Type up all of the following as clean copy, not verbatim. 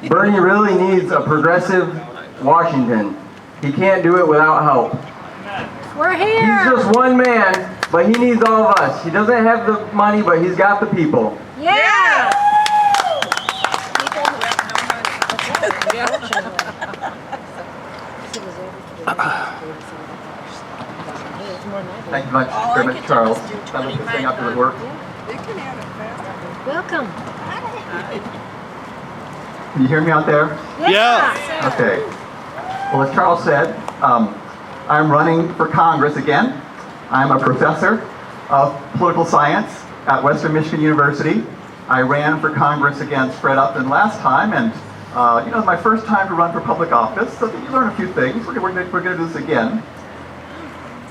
Bernie really needs a progressive Washington. He can't do it without help. We're here! He's just one man, but he needs all of us. He doesn't have the money, but he's got the people. Yeah! Thank you very much, Charles. That was the thing after the work. Welcome. Can you hear me out there? Yeah! Okay. Well, as Charles said, I'm running for Congress again. I'm a professor of political science at Western Michigan University. I ran for Congress against Fred Upton last time, and it was my first time to run for public office, so you learn a few things. We're going to do this again.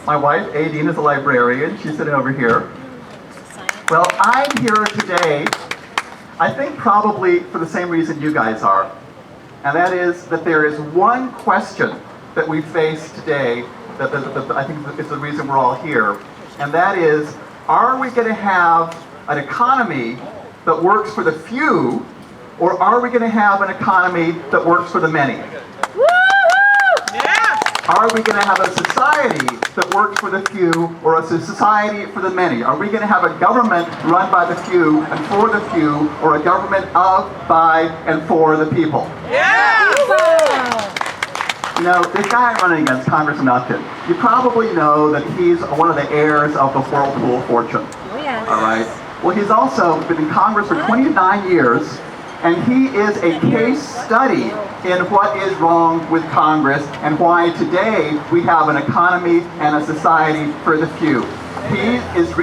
My wife, Aideen, is a librarian. She's sitting over here. Well, I'm here today, I think probably for the same reason you guys are, and that is that there is one question that we face today that I think is the reason we're all here, and that is, are we going to have an economy that works for the few, or are we going to have an economy that works for the many? Are we going to have a society that works for the few, or a society for the many? Are we going to have a government run by the few and for the few, or a government of, by, and for the people? Yeah! You know, this guy running against Congressman Upton, you probably know that he's one of the heirs of the Whirlpool fortune. Oh, yes. All right? Well, he's also been in Congress for 29 years, and he is a case study in what is wrong with Congress and why today we have an economy and a society for the few. He is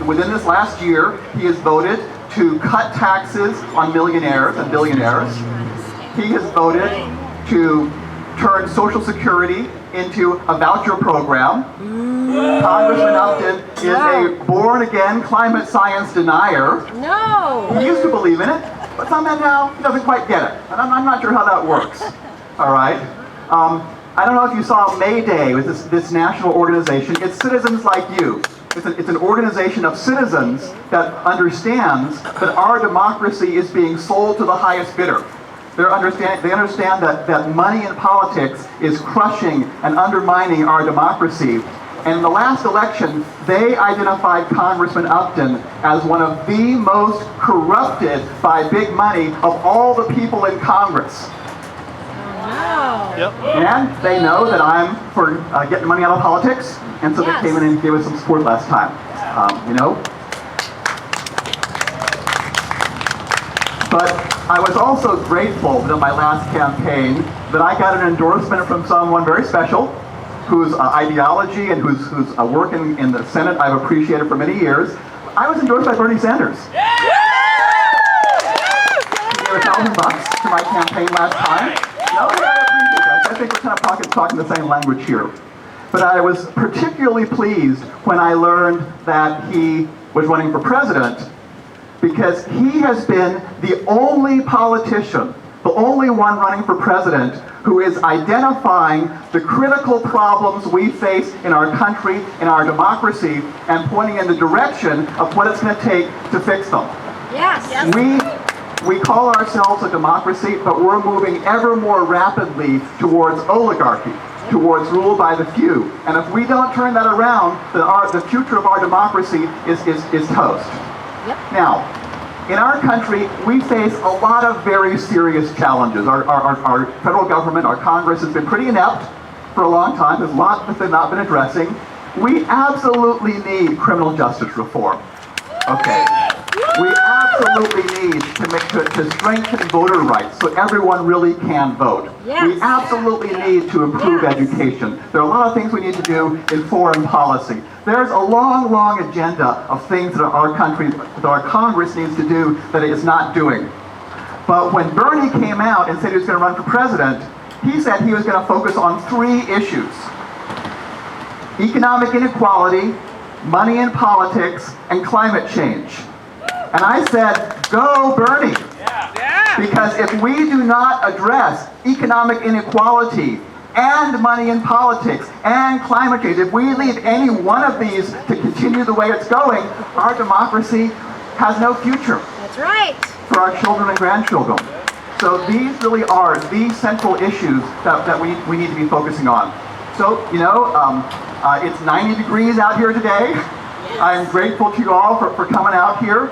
within this last year, he has voted to cut taxes on millionaires and billionaires. He has voted to turn Social Security into a voucher program. Congressman Upton is a born-again climate science denier. No! He used to believe in it, but somehow now he doesn't quite get it. And I'm not sure how that works. All right? I don't know if you saw May Day with this national organization. It's citizens like you. It's an organization of citizens that understands that our democracy is being sold to the highest bidder. They understand that money in politics is crushing and undermining our democracy. And in the last election, they identified Congressman Upton as one of the most corrupted by big money of all the people in Congress. Oh, no. Yep. And they know that I'm for getting money out of politics, and so they came in and gave us some support last time. You know? But I was also grateful that in my last campaign that I got an endorsement from someone very special, whose ideology and whose work in the Senate I've appreciated for many years. I was endorsed by Bernie Sanders. He gave $1,000 to my campaign last time. No, I appreciate that. I think we're kind of talking the same language here. But I was particularly pleased when I learned that he was running for president, because he has been the only politician, the only one running for president, who is identifying the critical problems we face in our country, in our democracy, and pointing in the direction of what it's going to take to fix them. Yes. We call ourselves a democracy, but we're moving ever more rapidly towards oligarchy, towards rule by the few. And if we don't turn that around, then the future of our democracy is toast. Yep. Now, in our country, we face a lot of very serious challenges. Our federal government, our Congress, has been pretty inept for a long time. There's a lot that they've not been addressing. We absolutely need criminal justice reform. Okay. We absolutely need to strengthen voter rights so everyone really can vote. Yes. We absolutely need to improve education. There are a lot of things we need to do in foreign policy. There's a long, long agenda of things that our country, that our Congress needs to do that it is not doing. But when Bernie came out and said he was going to run for president, he said he was going to focus on 3 issues: economic inequality, money in politics, and climate change. And I said, go Bernie! Because if we do not address economic inequality and money in politics and climate change, if we leave any one of these to continue the way it's going, our democracy has no future. That's right. For our children and grandchildren. So these really are the central issues that we need to be focusing on. So, it's 90 degrees out here today. I'm grateful to you all for coming out here.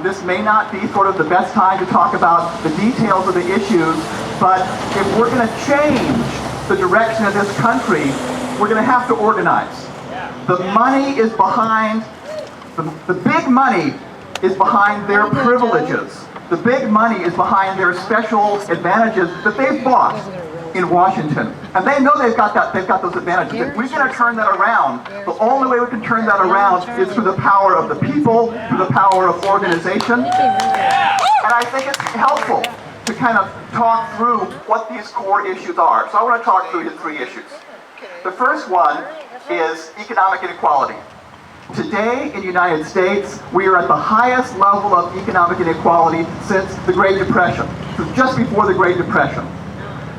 This may not be sort of the best time to talk about the details of the issues, but if we're going to change the direction of this country, we're going to have to organize. The money is behind, the big money is behind their privileges. The big money is behind their special advantages that they've bought in Washington. And they know they've got those advantages. If we're going to turn that around, the only way we can turn that around is through the power of the people, through the power of organization. And I think it's helpful to kind of talk through what these core issues are. So I want to talk through the three issues. The first one is economic inequality. Today in the United States, we are at the highest level of economic inequality since the Great Depression, so just before the Great Depression.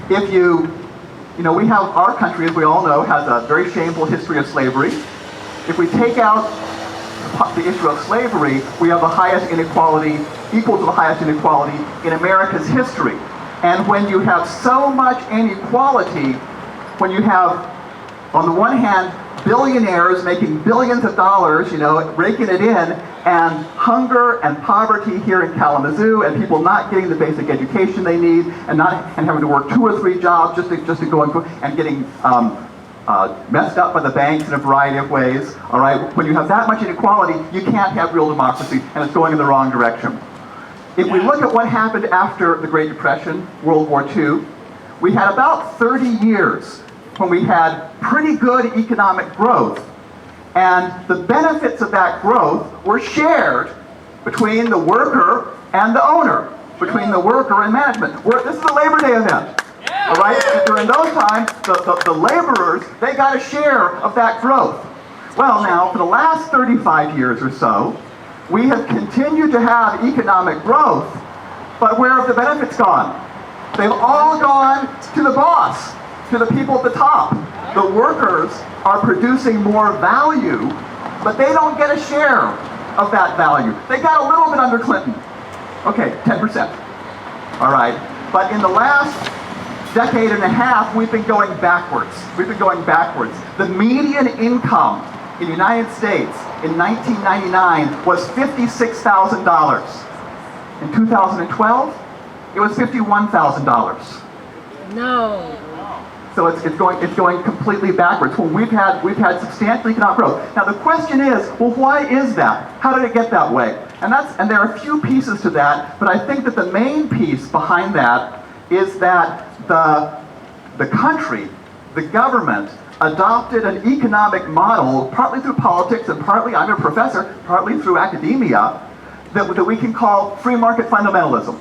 If we have, our country, as we all know, has a very shameful history of slavery. If we take out the issue of slavery, we have the highest inequality, equal to the highest inequality in America's history. And when you have so much inequality, when you have, on the one hand, billionaires making billions of dollars, raking it in, and hunger and poverty here in Kalamazoo, and people not getting the basic education they need, and having to work 2 or 3 jobs just to go and getting messed up by the banks in a variety of ways. All right, when you have that much inequality, you can't have real democracy, and it's going in the wrong direction. If we look at what happened after the Great Depression, World War II, we had about 30 years when we had pretty good economic growth, and the benefits of that growth were shared between the worker and the owner, between the worker and management. This is a Labor Day event, all right? During those times, the laborers, they got a share of that growth. Well, now, for the last 35 years or so, we have continued to have economic growth, but where have the benefits gone? They've all gone to the boss, to the people at the top. The workers are producing more value, but they don't get a share of that value. They got a little bit under Clinton. Okay, 10%. All right. But in the last decade and a half, we've been going backwards. We've been going backwards. The median income in the United States in 1999 was $56,000. In 2012, it was $51,000. No. So it's going completely backwards. Well, we've had substantial economic growth. Now the question is, well, why is that? How did it get that way? And there are a few pieces to that, but I think that the main piece behind that is that the country, the government, adopted an economic model, partly through politics and partly, I'm a professor, partly through academia, that we can call free market fundamentalism.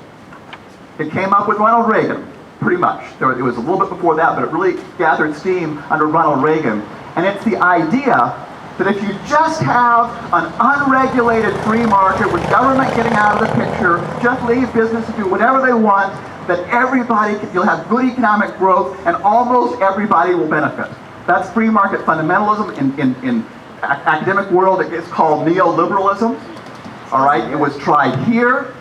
It came up with Ronald Reagan. Pretty much. It was a little bit before that, but it really gathered steam under Ronald Reagan. And it's the idea that if you just have an unregulated free market with government getting out of the picture, just leave business to do whatever they want, that you'll have good economic growth and almost everybody will benefit. That's free market fundamentalism. In academic world, it's called neoliberalism. All right, it was tried here.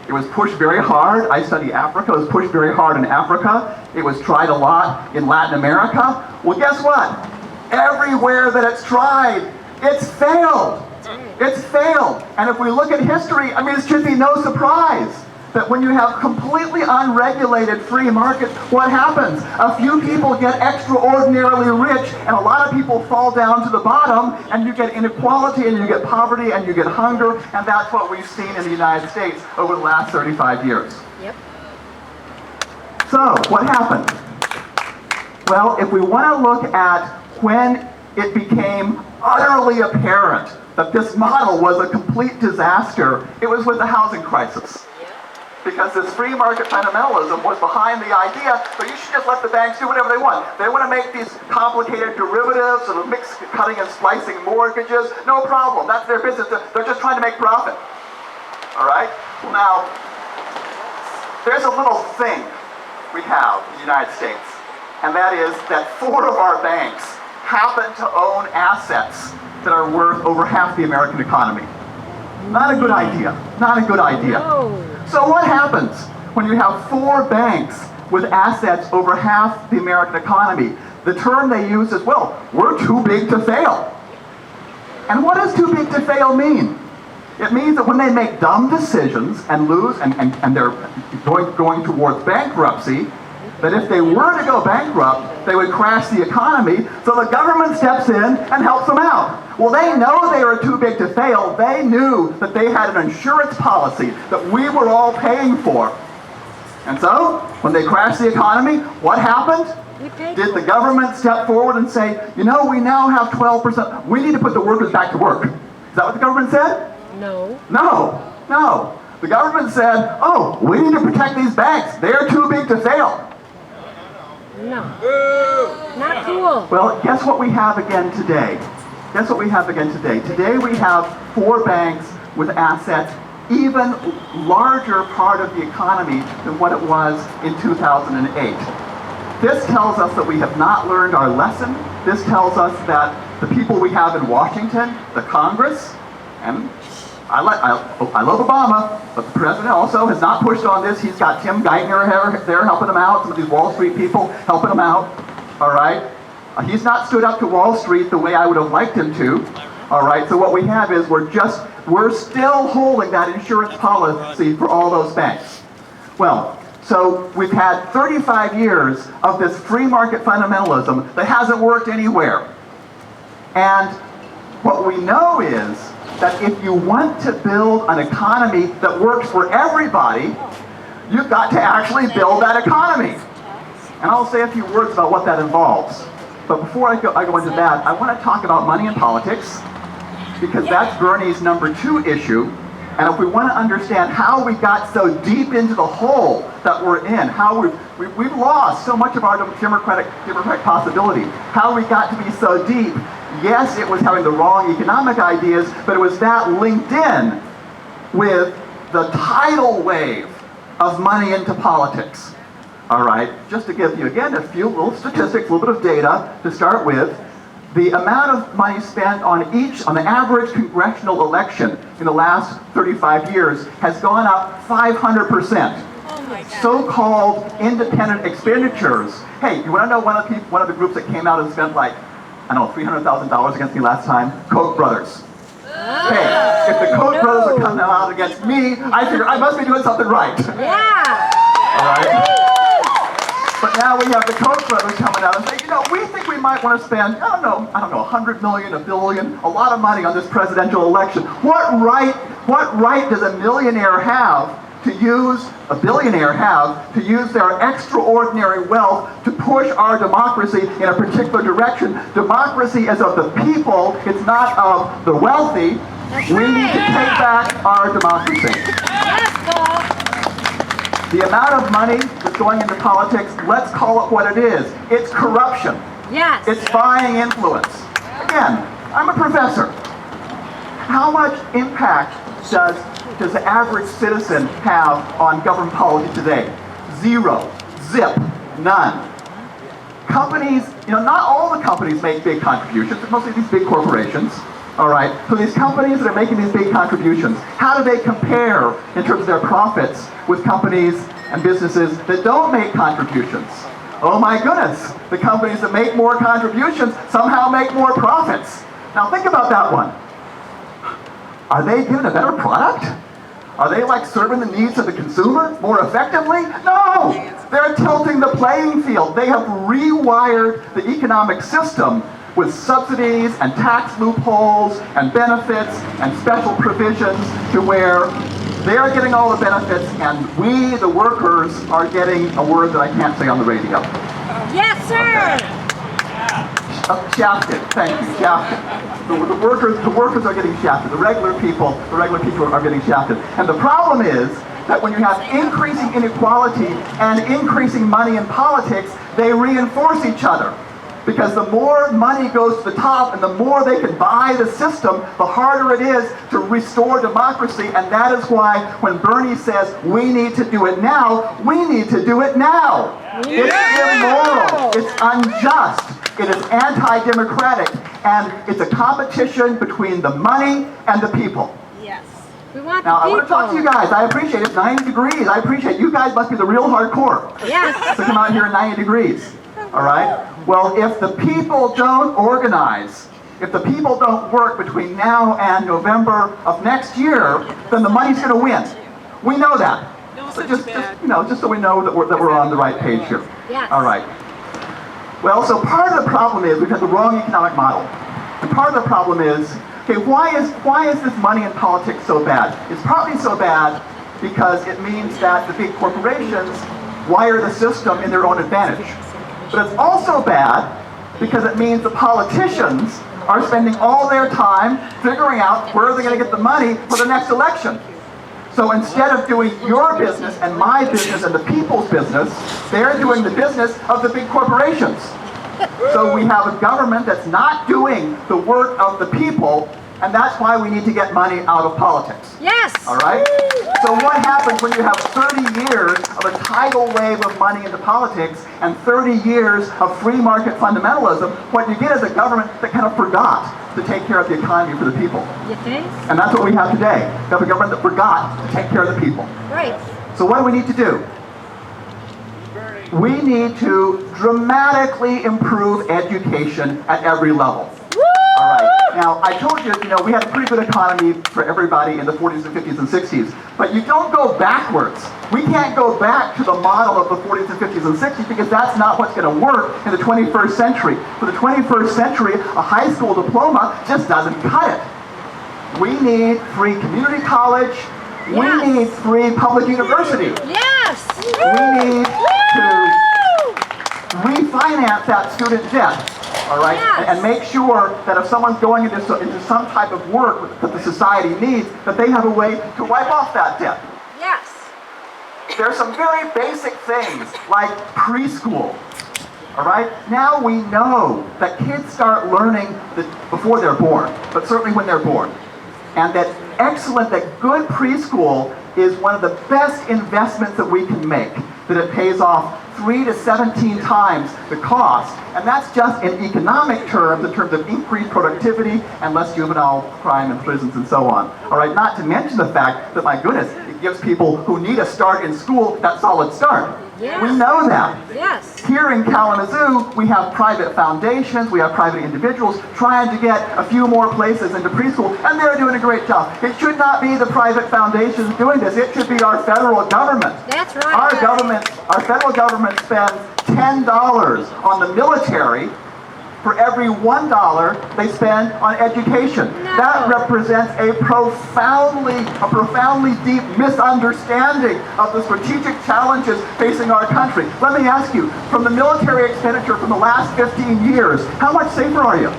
It was pushed very hard. I study Africa. It was pushed very hard in Africa. It was tried a lot in Latin America. Well, guess what? Everywhere that it's tried, it's failed. It's failed. And if we look at history, it should be no surprise that when you have completely unregulated free markets, what happens? A few people get extraordinarily rich, and a lot of people fall down to the bottom, and you get inequality, and you get poverty, and you get hunger, and that's what we've seen in the United States over the last 35 years. Yep. So, what happened? Well, if we want to look at when it became utterly apparent that this model was a complete disaster, it was with the housing crisis. Because this free market fundamentalism was behind the idea that you should just let the banks do whatever they want. They want to make these complicated derivatives and cutting and splicing mortgages. No problem. That's their business. They're just trying to make profit. All right? Well, now, there's a little thing we have in the United States, and that is that 4 of our banks happen to own assets that are worth over half the American economy. Not a good idea. Not a good idea. No. So what happens when you have 4 banks with assets over half the American economy, the term they use is, well, we're too big to fail. And what does too big to fail mean? It means that when they make dumb decisions and lose and they're going towards bankruptcy, that if they were to go bankrupt, they would crash the economy, so the government steps in and helps them out. Well, they know they were too big to fail. They knew that they had an insurance policy that we were all paying for. And so, when they crashed the economy, what happened? Did the government step forward and say, you know, we now have 12%, we need to put the workers back to work? Is that what the government said? No. No. The government said, oh, we need to protect these banks. They're too big to fail. No. Not cool. Well, guess what we have again today? Today we have 4 banks with assets even larger part of the economy than what it was in 2008. This tells us that we have not learned our lesson. This tells us that the people we have in Washington, the Congress, and I love Obama, but the president also has not pushed on this. He's got Tim Geithner there helping him out, some of these Wall Street people helping him out, all right? He's not stood up to Wall Street the way I would have liked him to, all right? So what we have is we're still holding that insurance policy for all those banks. Well, so we've had 35 years of this free market fundamentalism that hasn't worked anywhere. And what we know is that if you want to build an economy that works for everybody, you've got to actually build that economy. And I'll say a few words about what that involves. But before I go into that, I want to talk about money and politics, because that's Bernie's number 2 issue. And if we want to understand how we got so deep into the hole that we're in, how we've lost so much of our democratic possibility, how we got to be so deep. Yes, it was having the wrong economic ideas, but it was that linked in with the tidal wave of money into politics. All right, just to give you again a few little statistics, a little bit of data to start with. The amount of money spent on the average congressional election in the last 35 years has gone up 500%. So-called independent expenditures. Hey, you want to know one of the groups that came out and spent like, I don't know, $300,000 against me last time? Koch brothers. Hey, if the Koch brothers are coming out against me, I figure I must be doing something right. Yeah. All right? But now we have the Koch brothers coming out and saying, you know, we think we might want to spend, I don't know, 100 million, $1 billion, a lot of money on this presidential election. What right does a billionaire have to use their extraordinary wealth to push our democracy in a particular direction? Democracy is of the people, it's not of the wealthy. We need to take back our democracy. Yes, Paul. The amount of money that's going into politics, let's call it what it is. It's corruption. Yes. It's buying influence. Again, I'm a professor. How much impact does the average citizen have on government policy today? 0. Zip. None. Companies, not all the companies make big contributions, but mostly these big corporations. All right, so these companies that are making these big contributions, how do they compare in terms of their profits with companies and businesses that don't make contributions? Oh my goodness, the companies that make more contributions somehow make more profits. Now think about that one. Are they giving a better product? Are they like serving the needs of the consumer more effectively? No! They're tilting the playing field. They have rewired the economic system with subsidies and tax loopholes and benefits and special provisions to where they're getting all the benefits and we, the workers, are getting a word that I can't say on the radio. Yes, sir! Shafted, thank you, shafted. The workers are getting shafted. The regular people are getting shafted. And the problem is that when you have increasing inequality and increasing money in politics, they reinforce each other. Because the more money goes to the top and the more they can buy the system, the harder it is to restore democracy. And that is why when Bernie says we need to do it now, we need to do it now. Yeah. It's immoral. It's unjust. It is anti-democratic. And it's a competition between the money and the people. Yes. We want Now, the I people. want to talk to you guys. I appreciate it. It's 90 degrees. I appreciate it. You guys must be the real hardcore. Yes. To come out here in 90 degrees. All right? Well, if the people don't organize, if the people don't work between now and November of next year, then the money's going to win. We know that. So just so we know that we're on the right page here. Yes. All right. Well, so part of the problem is we've had the wrong economic model. And part of the problem is, okay, why is this money in politics so bad? It's partly so bad because it means that the big corporations wire the system in their own advantage. But it's also bad because it means the politicians are spending all their time figuring out where they're going to get the money for the next election. So instead of doing your business and my business and the people's business, they're doing the business of the big corporations. So we have a government that's not doing the work of the people, and that's why we need to get money out of politics. Yes. All right? So what happens when you have 30 years of a tidal wave of money into politics and 30 years of free market fundamentalism? What you get is a government that kind of forgot to take care of the economy for the people. You think? And that's what we have today. We have a government that forgot to take care of the people. Right. So what do we need to do? We need to dramatically improve education at every level. All right. Now, I told you, we had a pretty good economy for everybody in the 40s and 50s and 60s, but you don't go backwards. We can't go back to the model of the 40s and 50s and 60s because that's not what's going to work in the 21st century. For the 21st century, a high school diploma just doesn't cut it. We need free community college. Yes. We need free public university. Yes. We need to refinance that student debt. All right, Yes. and make sure that if someone's going into some type of work that the society needs, that they have a way to wipe off that debt. Yes. There's some very basic things like preschool. All right, now we know that kids start learning before they're born, but certainly when they're born, and that good preschool is one of the best investments that we can make. That it pays off 3 to 17 times the cost, and that's just in economic terms, in terms of increased productivity and less juvenile crime in prisons and so on. All right, not to mention the fact that, my goodness, it gives people who need a start in school that solid start. Yes. We know that. Yes. Here in Kalamazoo, we have private foundations, we have private individuals trying to get a few more places into preschool, and they're doing a great job. It should not be the private foundations doing this. It should be our federal government. That's right. Our federal government spends $10 on the military for every $1 they spend on education. No. That represents a profoundly deep misunderstanding of the strategic challenges facing our country. Let me ask you, from the military expenditure from the last 15 years, how much safer are you?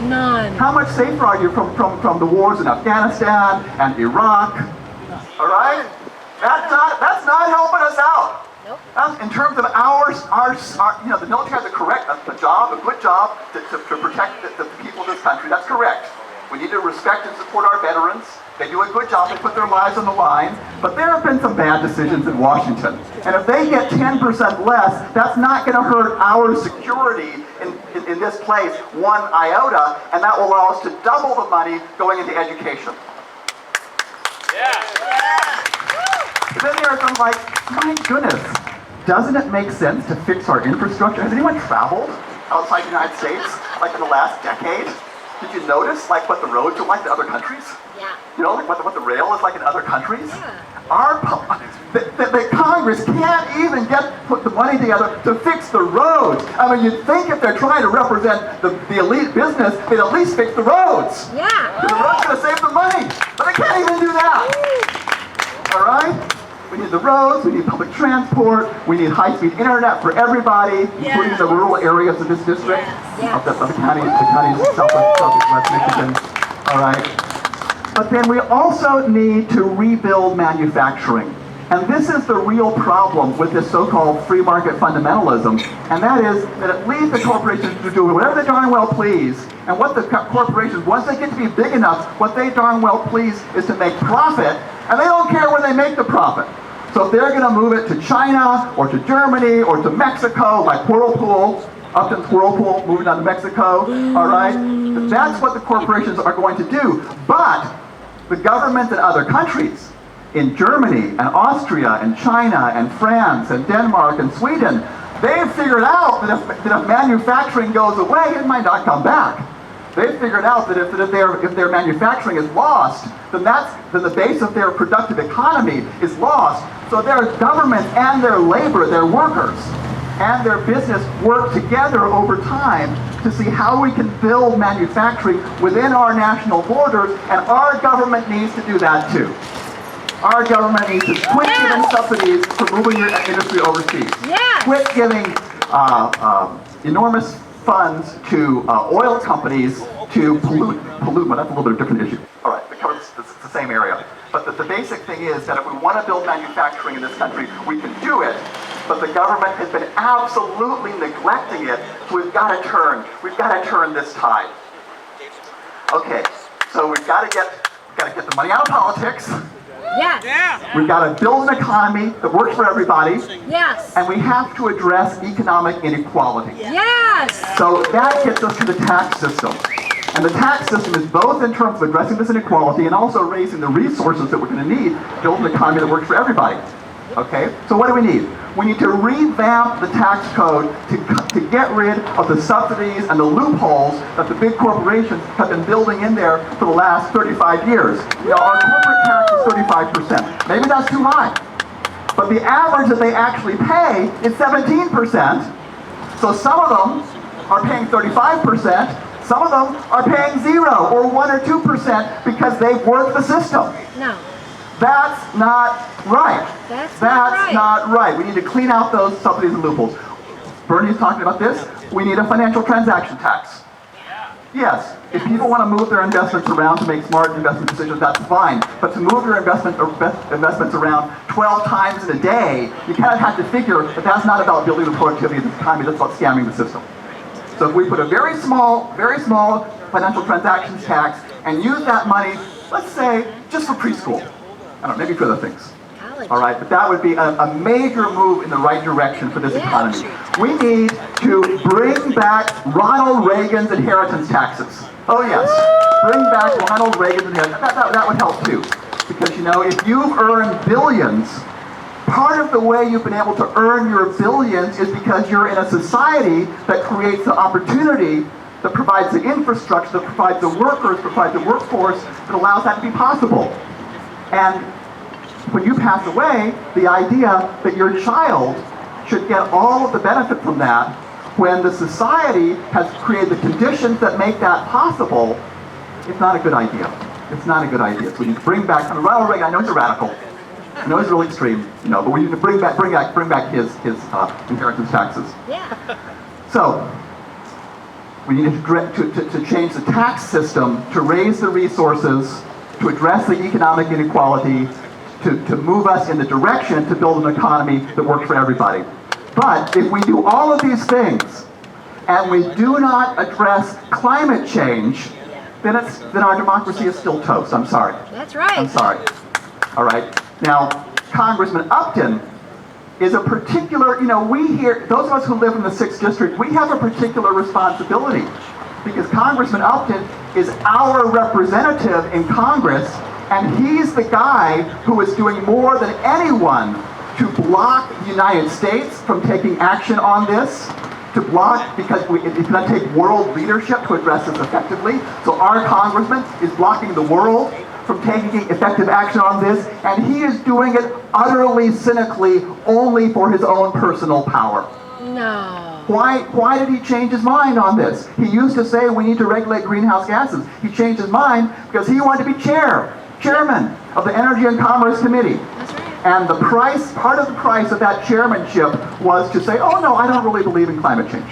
None. How much safer are you from the wars in Afghanistan and Iraq? All right? That's not helping us out. Nope. In terms of the military has a good job to protect the people of this country. That's correct. We need to respect and support our veterans. They do a good job. They put their lives on the line. But there have been some bad decisions in Washington. And if they get 10% less, that's not going to hurt our security in this place one iota, and that will allow us to double the money going into education. Then there are some like, my goodness, doesn't it make sense to fix our infrastructure? Has anyone traveled outside the United States, like in the last decade? Did you notice like what the roads are like in other countries? Yeah. Like what the rail is like in other countries? Yeah. The Congress can't even put the money together to fix the roads. I mean, you'd think if they're trying to represent the elite business, they'd at least fix the roads. Yeah. The road's going to save the money, but they can't even do that. All right? We need the roads, we need public transport, we need high-speed internet for everybody, including the rural areas of this district, of the counties of southwest Michigan. All right. But then we also need to rebuild manufacturing. And this is the real problem with this so-called free market fundamentalism, and that is that it leaves the corporations to do whatever they darn well please, and what the corporations, once they get to be big enough, what they darn well please is to make profit, and they don't care where they make the profit. So if they're going to move it to China, or to Germany, or to Mexico, like Whirlpool, Upton's Whirlpool, moving on to Mexico, all right? That's what the corporations are going to do. But The governments in other countries, in Germany and Austria and China and France and Denmark and Sweden, they've figured out that if manufacturing goes away, it might not come back. They've figured out that if their manufacturing is lost, then the base of their productive economy is lost. So their government and their labor, their workers, and their business work together over time to see how we can build manufacturing within our national borders, and our government needs to do that too. Our government needs to quit giving subsidies for moving your industry overseas. Yes. Quit giving enormous funds to oil companies to pollute, but that's a little bit of a different issue. All right, because it's the same area. But the basic thing is that if we want to build manufacturing in this country, we can do it, but the government has been absolutely neglecting it, so we've got to turn this tide. Okay, so we've got to get the money out of politics. Yes. Yeah. We've got to build an economy that works for everybody, Yes. and we have to address economic inequality. Yes. So that gets us to the tax system. And the tax system is both in terms of addressing this inequality and also raising the resources that we're going to need to build an economy that works for everybody. Okay? So what do we need? We need to revamp the tax code to get rid of the subsidies and the loopholes that the big corporations have been building in there for the last 35 years. You know, our corporate tax is 35%. Maybe that's too high. But the average that they actually pay is 17%. So some of them are paying 35%. Some of them are paying 0 or 1 or 2% because they've worked the system. No. That's not right. That's not right. We need to clean out those subsidies and loopholes. Bernie's talking about this. We need a financial transaction tax. Yes, if people want to move their investments around to make smart investment decisions, that's fine. But to move your investments around 12 times in a day, you kind of have to figure that that's not about building the productivity of the economy, that's about scamming the system. So if we put a very small financial transactions tax and use that money, let's say, just for preschool. I don't know, maybe for other things. College. All right, but that would be a major move in the right direction for this Yeah. economy. We need to bring back Ronald Reagan's inheritance taxes. Oh yes, bring back Ronald Reagan's inheritance. That would help too. Because you know, if you've earned billions, part of the way you've been able to earn your billions is because you're in a society that creates the opportunity, that provides the infrastructure, that provides the workers, provides the workforce, that allows that to be possible. And when you pass away, the idea that your child should get all of the benefit from that, when the society has created the conditions that make that possible, it's not a good idea. It's not a good idea. So we need to bring back, Ronald Reagan, I know he's a radical, I know he's really extreme, you know, but we need to bring back his inheritance taxes. Yeah. So we need to change the tax system to raise the resources, to address the economic inequality, to move us in the direction to build an economy that works for everybody. But if we do all of these things and we do not address climate change, then our democracy is still toast. I'm sorry. That's right. I'm sorry. All right. Now, Congressman Upton is a particular, you know, those of us who live in the 6th District, we have a particular responsibility because Congressman Upton is our representative in Congress, and he's the guy who is doing more than anyone to block the United States from taking action on this, to block, because it's going to take world leadership to address this effectively. So our congressman is blocking the world from taking effective action on this, and he is doing it utterly cynically only for his own personal power. No. Why did he change his mind on this? He used to say we need to regulate greenhouse gases. He changed his mind because he wanted to be chairman of the Energy and Commerce Committee. That's right. And part of the price of that chairmanship was to say, oh no, I don't really believe in climate change.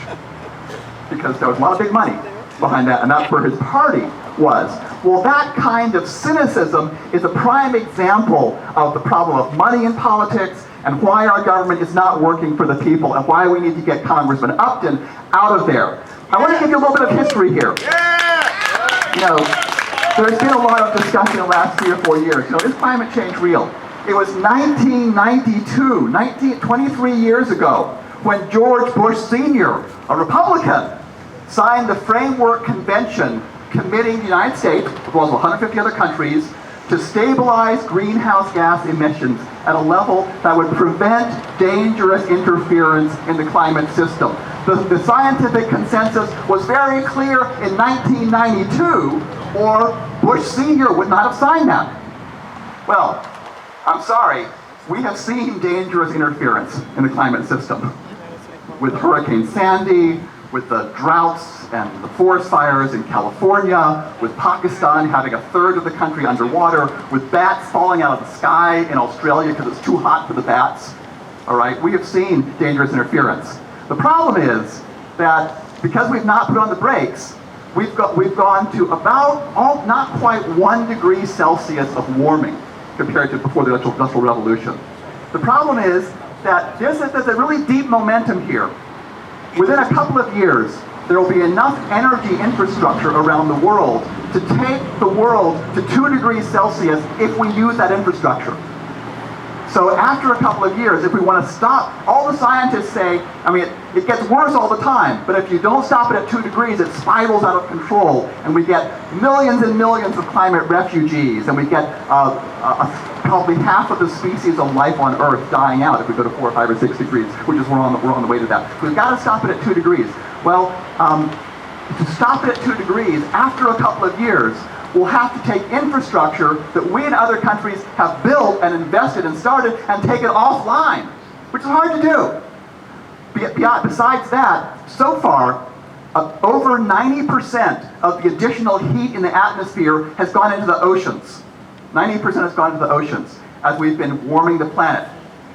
Because there was a lot of big money behind that, and that's where his party was. Well, that kind of cynicism is a prime example of the problem of money in politics and why our government is not working for the people and why we need to get Congressman Upton out of there. I want to give you a little bit of history here. You know, there's been a lot of discussion in the last 3 or 4 years. You know, is climate change real? It was 1992, 23 years ago, when George Bush Sr., a Republican, signed the Framework Convention committing the United States, as well as 150 other countries, to stabilize greenhouse gas emissions at a level that would prevent dangerous interference in the climate system. The scientific consensus was very clear in 1992, or Bush Sr. would not have signed that. Well, I'm sorry, we have seen dangerous interference in the climate system. With Hurricane Sandy, with the droughts and the forest fires in California, with Pakistan having a third of the country underwater, with bats falling out of the sky in Australia because it's too hot for the bats. All right, we have seen dangerous interference. The problem is that because we've not put on the brakes, we've gone to about not quite 1 degree Celsius of warming compared to before the Industrial Revolution. The problem is that there's a really deep momentum here. Within a couple of years, there will be enough energy infrastructure around the world to take the world to 2 degrees Celsius if we use that infrastructure. So after a couple of years, if we want to stop, all the scientists say, I mean, it gets worse all the time, but if you don't stop it at 2 degrees, it spirals out of control, and we get millions and millions of climate refugees, and we get probably half of the species of life on Earth dying out if we go to 4 or 5 or 6 degrees, which is we're on the way to that. We've got to stop it at 2 degrees. Well, to stop it at 2 degrees, after a couple of years, we'll have to take infrastructure that we and other countries have built and invested and started and take it offline, which is hard to do. Besides that, so far, over 90% of the additional heat in the atmosphere has gone into the oceans. 90% has gone into the oceans as we've been warming the planet.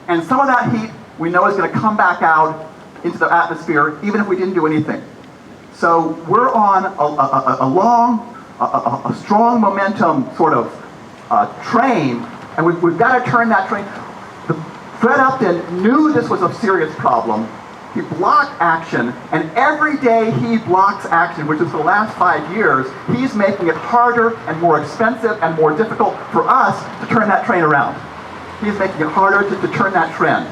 And some of that heat we know is going to come back out into the atmosphere even if we didn't do anything. So we're on a strong momentum sort of train, and we've got to turn that train. Fred Upton knew this was a serious problem. He blocked action, and every day he blocks action, which is for the last 5 years, he's making it harder and more expensive and more difficult for us to turn that train around. He's making it harder to turn that trend.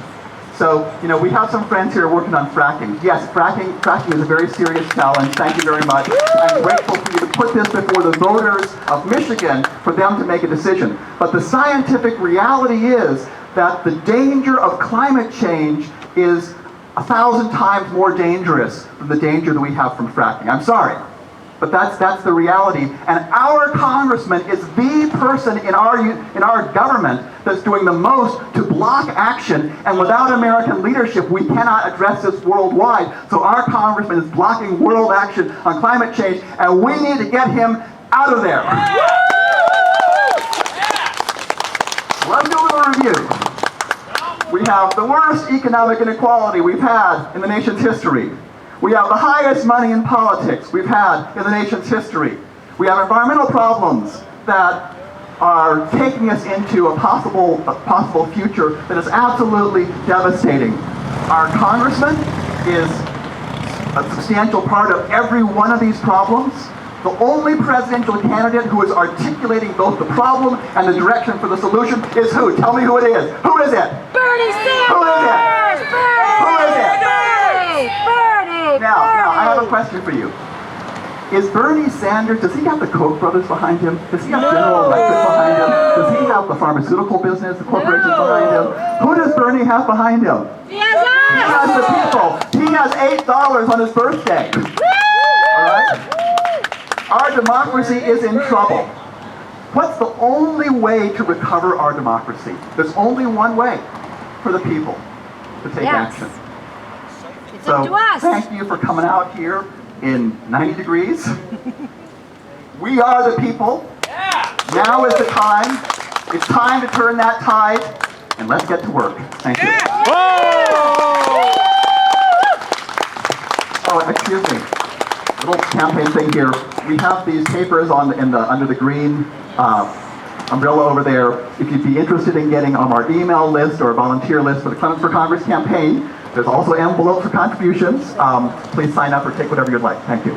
So, you know, we have some friends here working on fracking. Yes, fracking is a very serious challenge. Thank you very much. I'm grateful for you to put this before the voters of Michigan for them to make a decision. But the scientific reality is that the danger of climate change is 1,000 times more dangerous than the danger that we have from fracking. I'm sorry, but that's the reality. And our congressman is the person in our government that's doing the most to block action. And without American leadership, we cannot address this worldwide. So our congressman is blocking world action on climate change, and we need to get him out of there. Let's do a little review. We have the worst economic inequality we've had in the nation's history. We have the highest money in politics we've had in the nation's history. We have environmental problems that are taking us into a possible future that is absolutely devastating. Our congressman is a substantial part of every one of these problems. The only presidential candidate who is articulating both the problem and the direction for the solution is who? Tell me who it is. Who is it? Bernie Sanders! Who is it? Who is it? Bernie! Now, I have a question for you. Is Bernie Sanders, does he have the Koch brothers behind him? Does he have General Electric behind him? Does he have the pharmaceutical business, the corporations behind him? Who does Bernie have behind him? He has us! He has the people. He has $8 on his birthday. All right? Our democracy is in trouble. What's the only way to recover our democracy? There's only one way for the people to take action. It's up to us. Thank you for coming out here in 90 degrees. We are the people. Now is the time. It's time to turn that tide, and let's get to work. Thank you. Oh, excuse me. Little campaign thing here. We have these papers under the green umbrella over there. If you'd be interested in getting on our email list or volunteer list for the Clements for Congress campaign, there's also envelopes for contributions. Please sign up or take whatever you'd like. Thank you.